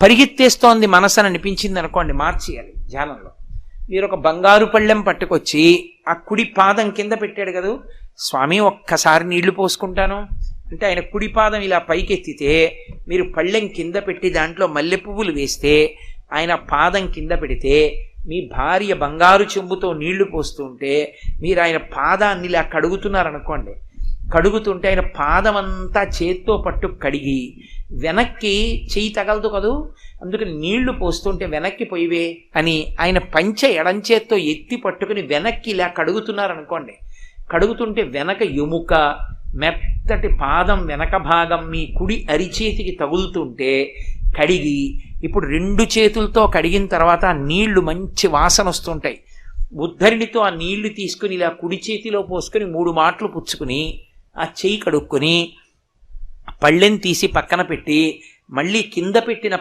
పరిగెత్తేస్తోంది మనసు అని అనిపించింది అనుకోండి, మార్చేయాలి ధ్యానంలో. మీరు ఒక బంగారు పళ్ళెం పట్టుకొచ్చి ఆ కుడి పాదం కింద పెట్టాడు కదా, స్వామి ఒక్కసారి నీళ్లు పోసుకుంటాను అంటే ఆయన కుడి పాదం ఇలా పైకెత్తితే మీరు పళ్ళెం కింద పెట్టి దాంట్లో మల్లె పువ్వులు వేస్తే ఆయన పాదం కింద పెడితే మీ భార్య బంగారు చెంబుతో నీళ్లు పోస్తుంటే మీరు ఆయన పాదాన్ని ఇలా కడుగుతున్నారనుకోండి, కడుగుతుంటే ఆయన పాదం అంతా చేత్తో పట్టు కడిగి వెనక్కి చెయ్యి తగలదు కదూ, అందుకని నీళ్లు పోస్తుంటే వెనక్కి పోయివే అని ఆయన పంచె ఎడంచేత్తో ఎత్తి పట్టుకుని వెనక్కి ఇలా కడుగుతున్నారనుకోండి, కడుగుతుంటే వెనక ఎముక మెత్తటి పాదం వెనక భాగం మీ కుడి అరిచేతికి తగులుతుంటే కడిగి, ఇప్పుడు 2 చేతులతో కడిగిన తర్వాత ఆ నీళ్లు మంచి వాసన వస్తుంటాయి. ఉద్ధరిణితో ఆ నీళ్లు తీసుకుని ఇలా కుడి చేతిలో పోసుకొని 3 మాటలు పుచ్చుకుని ఆ చెయ్యి కడుక్కొని పళ్ళెం తీసి పక్కన పెట్టి మళ్ళీ కింద పెట్టిన